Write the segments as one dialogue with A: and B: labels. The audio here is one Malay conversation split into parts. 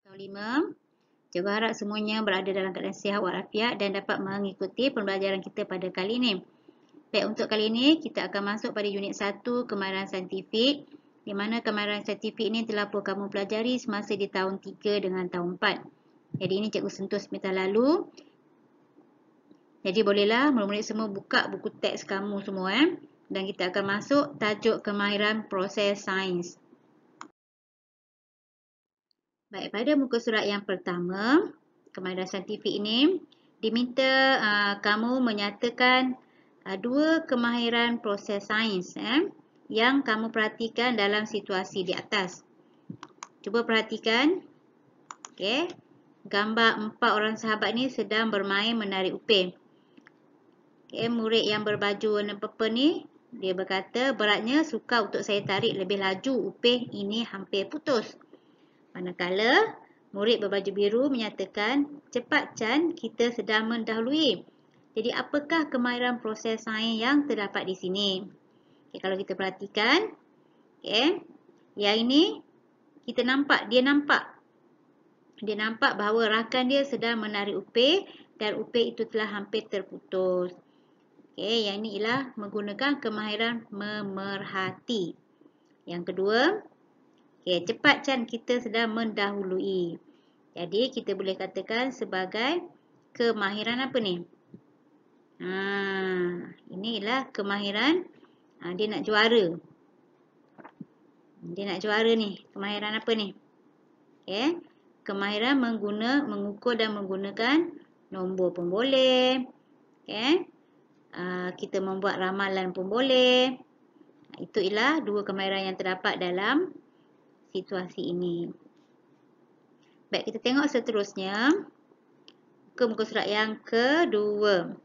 A: Tahun 5. Cikgu harap semuanya berada dalam keadaan sihat walafiat dan dapat mengikuti pembelajaran kita pada kali ini. Baik, untuk kali ini kita akan masuk pada unit 1 kemahiran saintifik, di mana kemahiran saintifik ini telah pun kamu pelajari semasa di tahun 3 dengan tahun 4. Jadi ini cikgu sentuh sebentar lalu. Jadi bolehlah murid-murid semua buka buku teks kamu semua dan kita akan masuk tajuk kemahiran proses sains. Baik, pada muka surat yang pertama, kemahiran saintifik ini diminta kamu menyatakan dua kemahiran proses sains yang kamu perhatikan dalam situasi di atas. Cuba perhatikan, okey, gambar 4 orang sahabat ni sedang bermain menarik upin. Okey, murid yang berbaju warna purple ni, dia berkata, beratnya sukar untuk saya tarik lebih laju, upin ini hampir putus. Manakala murid berbaju biru menyatakan, cepat Chan, kita sedang mendahului. Jadi apakah kemahiran proses sains yang terdapat di sini? Okay, kalau kita perhatikan, okay, yang ini kita nampak, dia nampak bahawa rakan dia sedang menarik upin dan upin itu telah hampir terputus. Okay, yang ini ialah menggunakan kemahiran memerhati. Yang kedua, okay, cepat Chan, kita sedang mendahului. Jadi kita boleh katakan sebagai kemahiran apa ni? Inilah kemahiran dia nak juara. Dia nak juara ni. Kemahiran apa ni? Okay. Kemahiran mengukur dan menggunakan nombor pun boleh. Okay. Kita membuat ramalan pun boleh. Itu ialah dua kemahiran yang terdapat dalam situasi ini. Baik, kita tengok seterusnya. Muka surat yang kedua.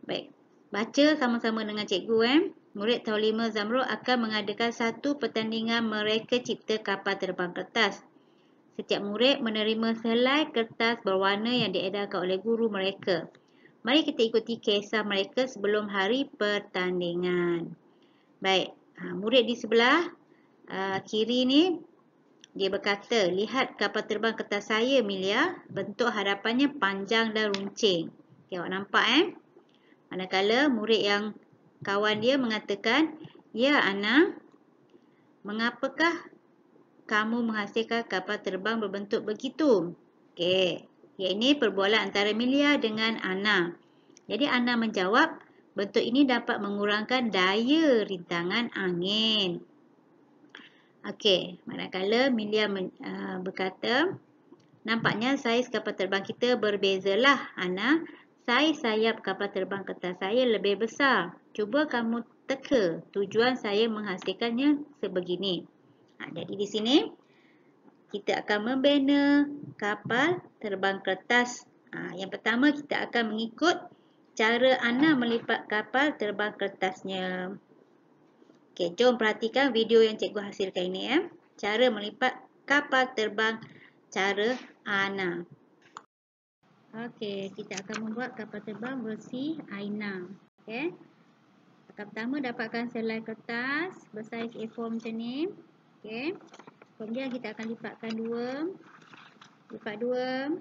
A: Baik, baca sama-sama dengan cikgu. Murid tahun 5 Zamrud akan mengadakan satu pertandingan mereka cipta kapal terbang kertas. Setiap murid menerima sehelai kertas berwarna yang diedarkan oleh guru mereka. Mari kita ikuti kisah mereka sebelum hari pertandingan. Baik, murid di sebelah kiri ni, dia berkata, lihat kapal terbang kertas saya, Milia. Bentuk hadapannya panjang dan runcing. Okay, awak nampak Manakala murid yang kawan dia mengatakan, ya Ana, mengapakah kamu menghasilkan kapal terbang berbentuk begitu? Okey, ini perbualan antara Milia dengan Ana. Jadi Ana menjawab, bentuk ini dapat mengurangkan daya rintangan angin. Okey, manakala Milia berkata, nampaknya saiz kapal terbang kita berbezalah, Ana. Saiz sayap kapal terbang kertas saya lebih besar. Cuba kamu teka, tujuan saya menghasilkannya sebegini. Jadi di sini kita akan membina kapal terbang kertas. Yang pertama kita akan mengikut cara Ana melipat kapal terbang kertasnya. Okey, jom perhatikan video yang cikgu hasilkan ini. Cara melipat kapal terbang cara Ana. Okey, kita akan membuat kapal terbang versi Aina. Okey. Langkah pertama, dapatkan selai kertas bersaiz A4 macam ni. Okey. Kemudian kita akan lipatkan dua. Lipat dua.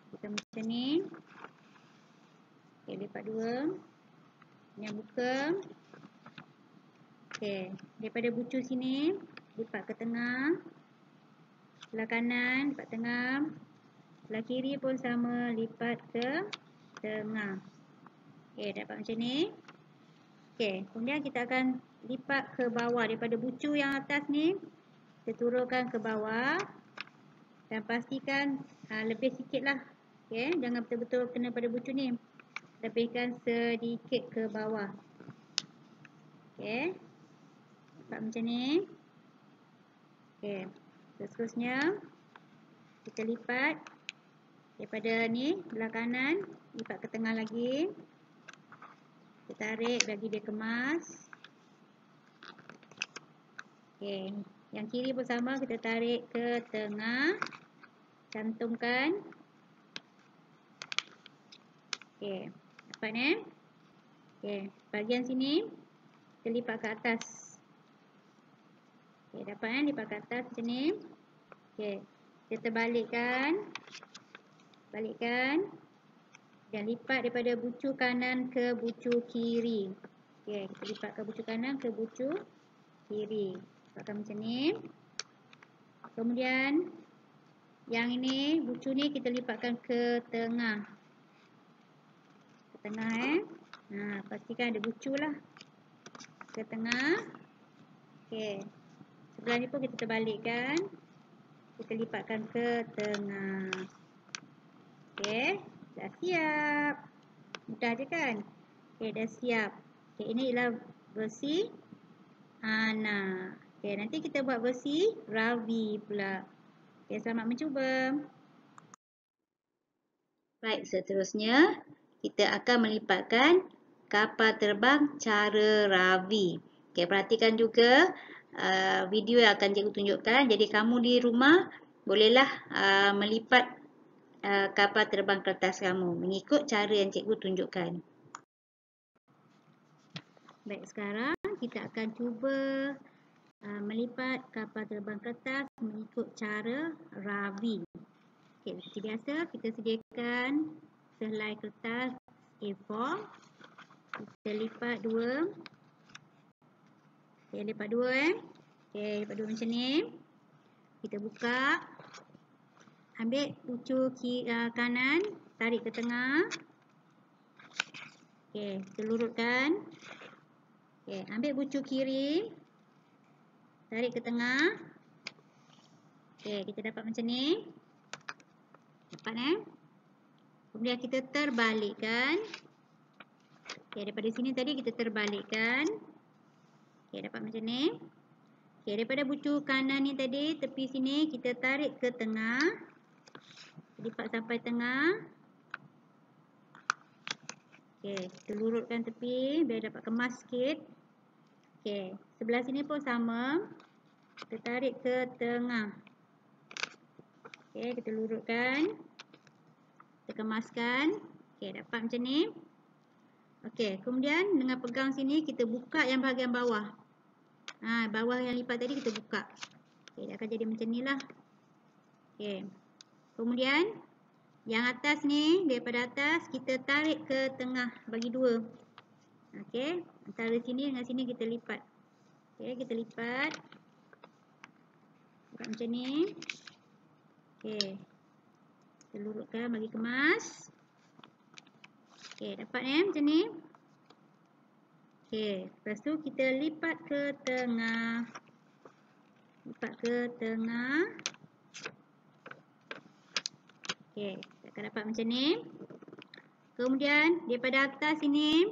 A: Kita macam ni. Okey, lipat dua. Yang buka. Okey, daripada bucu sini lipat ke tengah. Sebelah kanan lipat tengah. Sebelah kiri pun sama, lipat ke tengah. Okey, dapat macam ni. Okey, kemudian kita akan lipat ke bawah. Daripada bucu yang atas ni, kita turunkan ke bawah. Dan pastikan lebih sikit lah. Okey, jangan betul-betul kena pada bucu ni. Lebihkan sedikit ke bawah. Okey, dapat macam ni. Okey, seterusnya kita lipat. Daripada ni, belah kanan, lipat ke tengah lagi. Kita tarik bagi dia kemas. Okey, yang kiri pun sama, kita tarik ke tengah. Cantumkan. Okey, dapat Okey, bahagian sini, kita lipat ke atas. Okey, dapat lipat ke atas macam ni. Okey. Kita balikkan. Balikkan. Dan lipat daripada bucu kanan ke bucu kiri. Okey, kita lipatkan bucu kanan ke bucu kiri. Lipatkan macam ni. Kemudian yang ini, bucu ni kita lipatkan ke tengah. Ke tengah pastikan ada bucu lah. Ke tengah. Okey. Sebelah ni pun kita terbalikkan. Kita lipatkan ke tengah. Okey. Dah siap. Mudah je kan? Okey, dah siap. Okey, ini ialah versi Ana. Okey, nanti kita buat versi Ravi pula. Okey, selamat mencuba. Baik, seterusnya kita akan melipatkan kapal terbang cara Ravi. Okey, perhatikan juga video yang akan cikgu tunjukkan. Jadi kamu di rumah bolehlah melipat kapal terbang kertas kamu mengikut cara yang cikgu tunjukkan. Baik, sekarang kita akan cuba melipat kapal terbang kertas mengikut cara Ravi. Okey, seperti biasa kita sediakan sehelai kertas A4. Kita lipat dua. Okey, lipat dua Okey, lipat dua macam ni. Kita buka. Ambil bucu kanan, tarik ke tengah. Okey, kita lurutkan. Okey, ambil bucu kiri. Tarik ke tengah. Okey, kita dapat macam ni. Dapat Kemudian kita terbalikkan. Okey, daripada sini tadi kita terbalikkan. Okey, dapat macam ni. Okey, daripada bucu kanan ni tadi, tepi sini kita tarik ke tengah. Lipat sampai tengah. Okey, kita lurutkan tepi biar dapat kemas sikit. Okey, sebelah sini pun sama. Kita tarik ke tengah. Okey, kita lurutkan. Kita kemaskan. Okey, dapat macam ni. Okey, kemudian dengan pegang sini kita buka yang bahagian bawah. Bawah yang lipat tadi kita buka. Okey, dia akan jadi macam ni lah. Okey. Kemudian yang atas ni, daripada atas kita tarik ke tengah, bagi dua. Okey, antara sini dengan sini kita lipat. Okey, kita lipat. Buka macam ni. Okey. Kita lurutkan bagi kemas. Okey, dapat macam ni. Okey, lepas tu kita lipat ke tengah. Lipat ke tengah. Okey, kita akan dapat macam ni. Kemudian daripada atas ini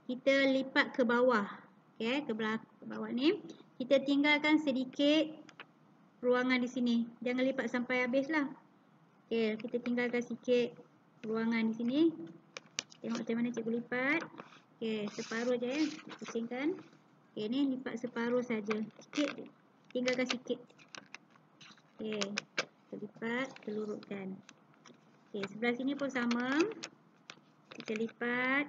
A: kita lipat ke bawah. Okey, ke bawah ni. Kita tinggalkan sedikit ruangan di sini. Jangan lipat sampai habis lah. Okey, kita tinggalkan sikit ruangan di sini. Tengok macam mana cikgu lipat. Okey, separuh je pusingkan. Okey, ni lipat separuh saja. Sikit, tinggalkan sikit. Okey, kita lipat, kita lurutkan. Okey, sebelah sini pun sama. Kita lipat.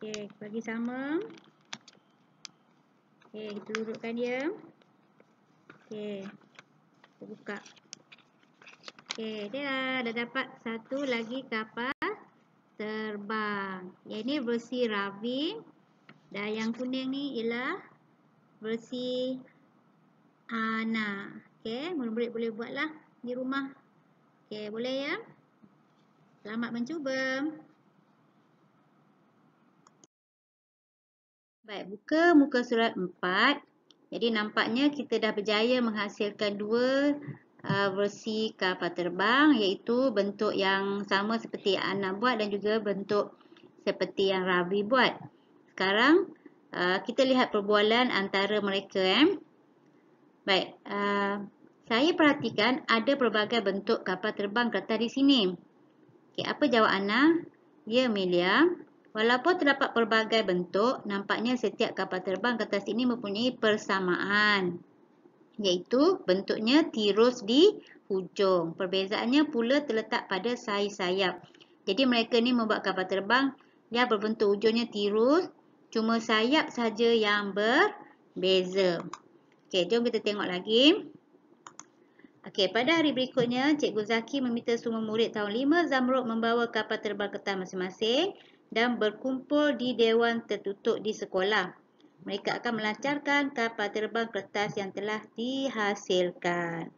A: Okey, bagi sama. Okey, kita lurutkan dia. Okey, kita buka. Okey, dah dapat satu lagi kapal terbang. Yang ini versi Ravi. Dan yang kuning ni ialah versi Ana. Okey, murid-murid boleh buatlah di rumah. Okey, boleh ya? Selamat mencuba. Baik, buka muka surat 4. Jadi nampaknya kita dah berjaya menghasilkan dua versi kapal terbang, iaitu bentuk yang sama seperti yang Ana buat dan juga bentuk seperti yang Ravi buat. Sekarang kita lihat perbualan antara mereka. Baik, saya perhatikan ada pelbagai bentuk kapal terbang kertas di sini. Okay, apa jawab Ana? Ya, Amelia. Walaupun terdapat pelbagai bentuk, nampaknya setiap kapal terbang kertas ini mempunyai persamaan, iaitu bentuknya tirus di hujung. Perbezaannya pula terletak pada saiz sayap. Jadi mereka ni membuat kapal terbang yang berbentuk hujungnya tirus, cuma sayap saja yang berbeza. Okey, jom kita tengok lagi. Okey, pada hari berikutnya, Cikgu Zaki meminta semua murid tahun 5 Zamrud membawa kapal terbang kertas masing-masing dan berkumpul di dewan tertutup di sekolah. Mereka akan melancarkan kapal terbang kertas yang telah dihasilkan.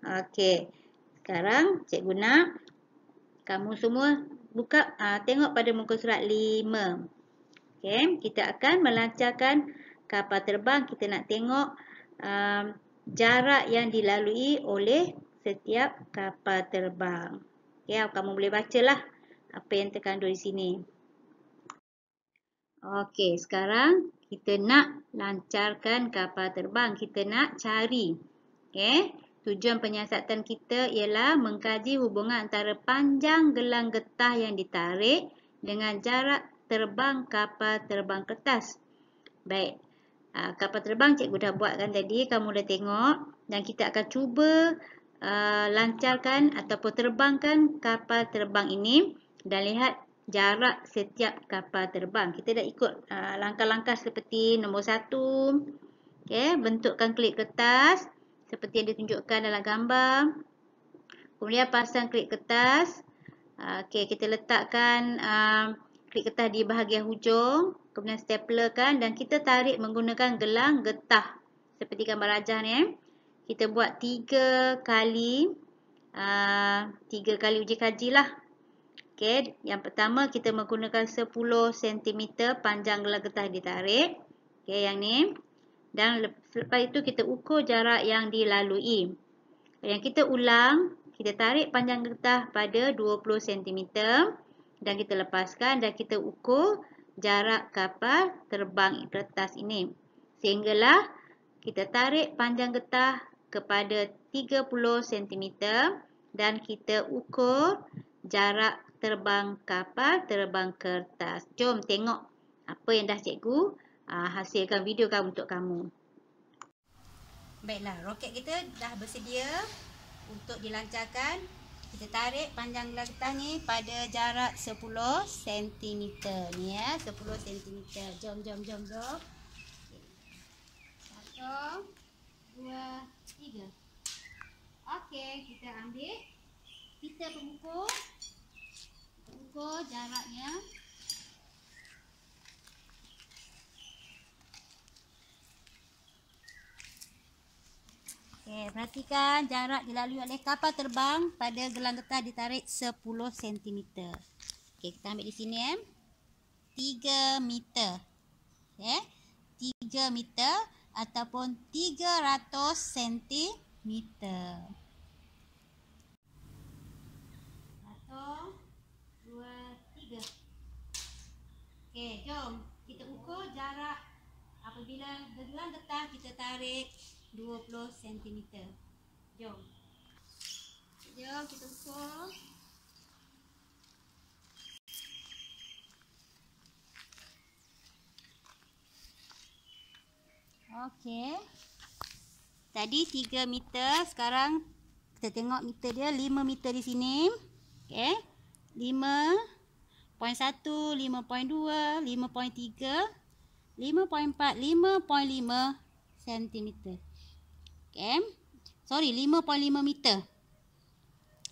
A: Okey, sekarang Cikgu nak kamu semua buka, tengok pada muka surat 5. Okey, kita akan melancarkan kapal terbang. Kita nak tengok jarak yang dilalui oleh setiap kapal terbang. Okay, kamu boleh bacalah apa yang terkandung di sini. Okey, sekarang kita nak lancarkan kapal terbang. Kita nak cari. Okay, tujuan penyiasatan kita ialah mengkaji hubungan antara panjang gelang getah yang ditarik dengan jarak terbang kapal terbang kertas. Baik. Kapal terbang cikgu dah buatkan tadi, kamu dah tengok, dan kita akan cuba lancarkan ataupun terbangkan kapal terbang ini dan lihat jarak setiap kapal terbang. Kita dah ikut langkah-langkah seperti nombor 1. Okay, bentukkan klip kertas seperti yang ditunjukkan dalam gambar. Kemudian pasang klip kertas. Okay, kita letakkan klip kertas di bahagian hujung. Kemudian staplerkan dan kita tarik menggunakan gelang getah. Seperti gambar rajah ni. Kita buat 3 kali uji kaji lah. Okay, yang pertama kita menggunakan 10 cm panjang gelang getah ditarik. Okay, yang ni. Dan selepas itu kita ukur jarak yang dilalui. Yang kita ulang, kita tarik panjang getah pada 20 cm. Dan kita lepaskan dan kita ukur jarak kapal terbang kertas ini. Sehinggalah kita tarik panjang getah kepada 30 cm dan kita ukur jarak terbang kapal terbang kertas. Jom tengok apa yang dah cikgu hasilkan video untuk kamu. Baiklah, roket kita dah bersedia untuk dilancarkan. Kita tarik panjang gelang getah ni pada jarak 10 cm ni ya, 10 cm. Jom. 1, 2, 3. Okey, kita ambil. Kita mengukur jaraknya. Okey, perhatikan jarak dilalui oleh kapal terbang pada gelang getah ditarik 10 cm. Okey, kita ambil di sini 3 meter. Okey, 3 meter ataupun 300 cm. 1, 2, 3. Okey, jom kita ukur jarak apabila gelang getah kita tarik 20 cm. Jom kita ukur. Okey. Tadi 3 meter, sekarang kita tengok meter dia 5 meter di sini. Okey. 5.1, 5.2, 5.3, 5.4, 5.5 cm. Okay. Sorry, 5.5 meter.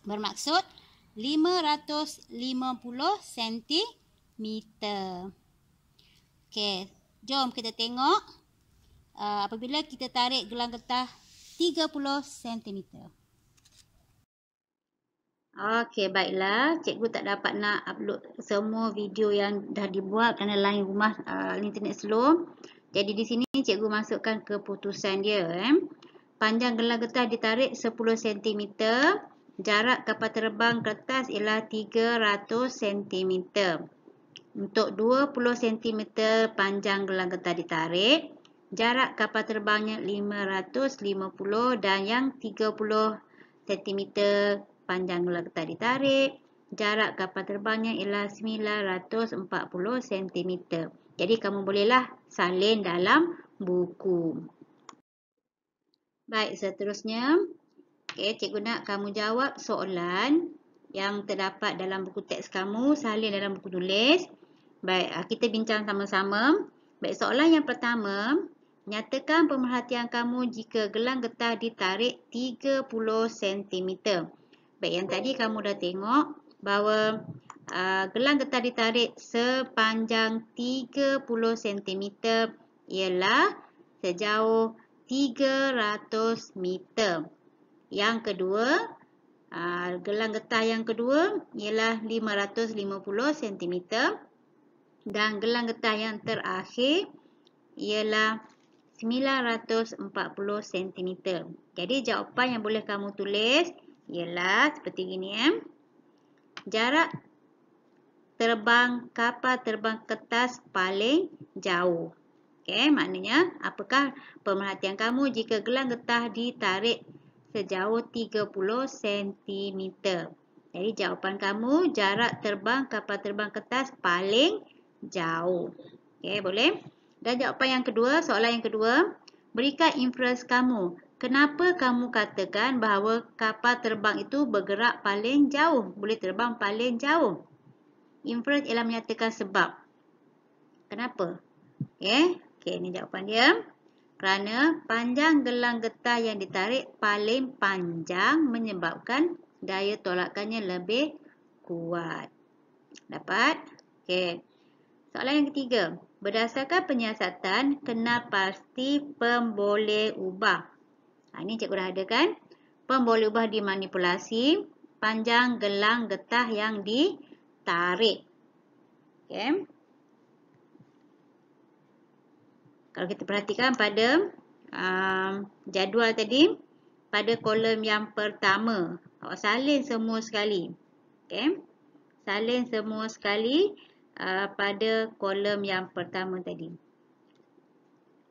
A: Bermaksud 550 cm. Okay. Jom kita tengok apabila kita tarik gelang getah 30 cm. Okey, baiklah. Cikgu tak dapat nak upload semua video yang dah dibuat kerana line rumah internet slow. Jadi di sini cikgu masukkan keputusan dia. Panjang gelang getah ditarik 10 cm. Jarak kapal terbang kertas ialah 300 cm. Untuk 20 cm panjang gelang getah ditarik, jarak kapal terbangnya 550 dan yang 30 cm panjang gelang getah ditarik, jarak kapal terbangnya ialah 940 cm. Jadi kamu bolehlah salin dalam buku. Baik, seterusnya, cikgu nak kamu jawab soalan yang terdapat dalam buku teks kamu, salin dalam buku tulis. Baik, kita bincang sama-sama. Baik, soalan yang pertama, Nyatakan pemerhatian kamu jika gelang getah ditarik 30 cm. Baik, yang tadi kamu dah tengok bahawa gelang getah ditarik sepanjang 30 cm ialah sejauh 300 meter. Yang kedua, gelang getah yang kedua ialah 550 cm. Dan gelang getah yang terakhir ialah 940 cm. Jadi jawapan yang boleh kamu tulis ialah seperti ini Jarak terbang kapal terbang kertas paling jauh. Okey, maknanya apakah pemerhatian kamu jika gelang getah ditarik sejauh 30 cm. Jadi jawapan kamu jarak terbang kapal terbang kertas paling jauh. Okey, boleh? Dan jawapan yang kedua, soalan yang kedua, berikan inference kamu. Kenapa kamu katakan bahawa kapal terbang itu bergerak paling jauh, boleh terbang paling jauh? Inference ialah menyatakan sebab. Kenapa? Okey, ini jawapan dia. Kerana panjang gelang getah yang ditarik paling panjang menyebabkan daya tolakannya lebih kuat. Dapat? Okey. Soalan yang ketiga. Berdasarkan penyiasatan, kenal pasti pemboleh ubah. Ini cikgu dah ada kan? Pemboleh ubah dimanipulasi panjang gelang getah yang ditarik. Okey. Kalau kita perhatikan pada jadual tadi, pada kolom yang pertama, awak salin semua sekali. Okey. Salin semua sekali pada kolom yang pertama tadi.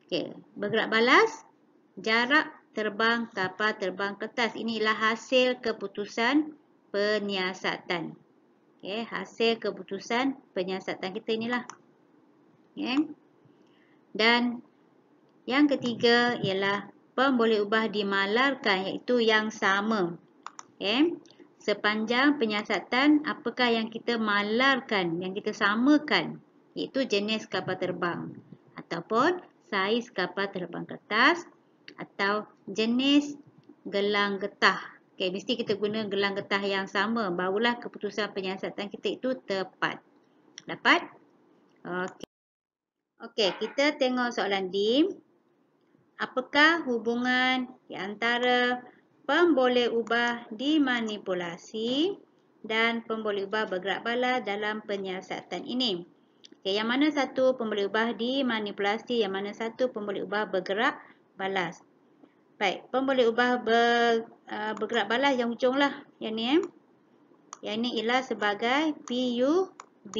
A: Okey, bergerak balas, jarak terbang kapal terbang kertas. Inilah hasil keputusan penyiasatan. Okey, hasil keputusan penyiasatan kita inilah. Okey. Dan yang ketiga ialah pemboleh ubah dimalarkan, iaitu yang sama. Okey. Sepanjang penyiasatan, apakah yang kita malarkan, yang kita samakan, iaitu jenis kapal terbang ataupun saiz kapal terbang kertas atau jenis gelang getah. Okey, mesti kita guna gelang getah yang sama, barulah keputusan penyiasatan kita itu tepat. Dapat? Okey. Okey, kita tengok soalan D. Apakah hubungan di antara pemboleh ubah dimanipulasi dan pemboleh ubah bergerak balas dalam penyiasatan ini? Okay, yang mana satu pemboleh ubah dimanipulasi, yang mana satu pemboleh ubah bergerak balas? Baik, pemboleh ubah bergerak balas yang hujung lah. Yang ni Yang ni ialah sebagai PUB.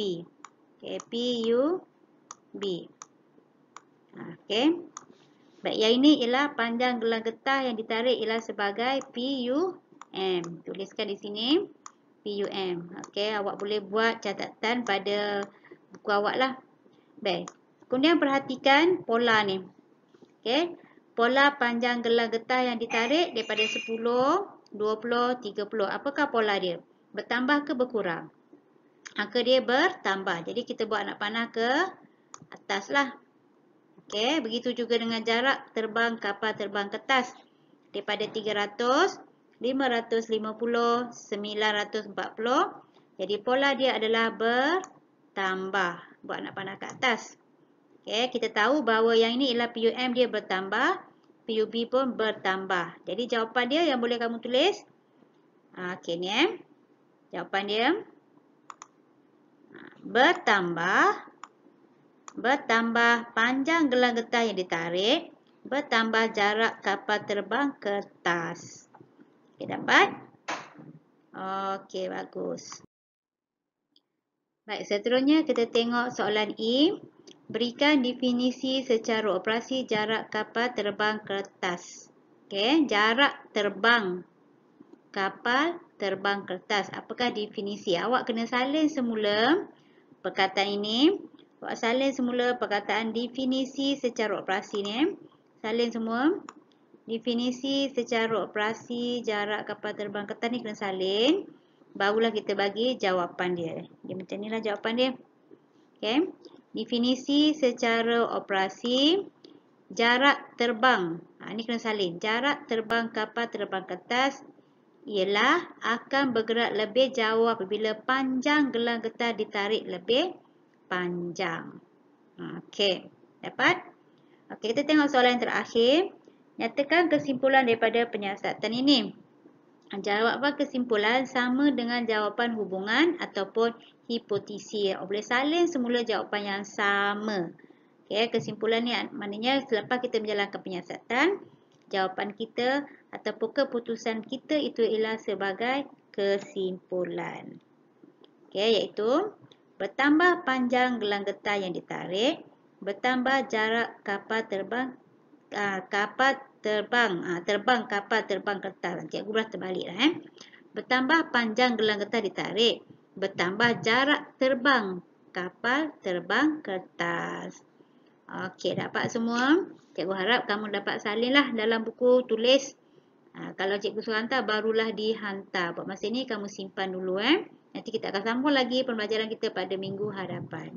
A: Okay, PUB. Okay. Baik, yang ini ialah panjang gelang getah yang ditarik ialah sebagai PUM. Tuliskan di sini PUM. Okey, awak boleh buat catatan pada buku awak lah. Baik. Kemudian perhatikan pola ni. Okey. Pola panjang gelang getah yang ditarik daripada 10, 20, 30. Apakah pola dia? Bertambah ke berkurang? Angka dia bertambah. Jadi kita buat anak panah ke atas lah. Okey, begitu juga dengan jarak terbang kapal terbang kertas daripada 300, 550, 940. Jadi pola dia adalah bertambah. Buat anak panah ke atas. Okey, kita tahu bahawa yang ini ialah PUM dia bertambah, PUB pun bertambah. Jadi jawapan dia yang boleh kamu tulis. Okey ni jawapan dia bertambah panjang gelang getah yang ditarik, bertambah jarak kapal terbang kertas. Okey, dapat? Okey, bagus. Baik, seterusnya kita tengok soalan E. Berikan definisi secara operasi jarak kapal terbang kertas. Okey, jarak terbang kapal terbang kertas. Apakah definisi? Awak kena salin semula perkataan ini. Awak salin semula perkataan definisi secara operasi ni. Salin semua. Definisi secara operasi jarak kapal terbang kertas ni kena salin. Barulah kita bagi jawapan dia. Dia macam inilah jawapan dia. Okay. Definisi secara operasi jarak terbang. Ini kena salin. Jarak terbang kapal terbang kertas ialah akan bergerak lebih jauh apabila panjang gelang getah ditarik lebih panjang. Okey, dapat? Okey, kita tengok soalan yang terakhir. Nyatakan kesimpulan daripada penyiasatan ini. Jawapan kesimpulan sama dengan jawapan hubungan ataupun hipotesi. Boleh salin semula jawapan yang sama. Okay, kesimpulan ni maknanya selepas kita menjalankan penyiasatan, jawapan kita ataupun keputusan kita itu ialah sebagai kesimpulan. Okay, iaitu bertambah panjang gelang getah yang ditarik, bertambah jarak kapal terbang kapal terbang kertas. Cikgu belah terbalik lah. Bertambah panjang gelang getah ditarik, bertambah jarak terbang kapal terbang kertas. Okey, dapat semua. Cikgu harap kamu dapat salinlah dalam buku tulis. Kalau cikgu suruh hantar, barulah dihantar. Buat masa ni, kamu simpan dulu. Nanti kita akan sambung lagi pembelajaran kita pada minggu hadapan.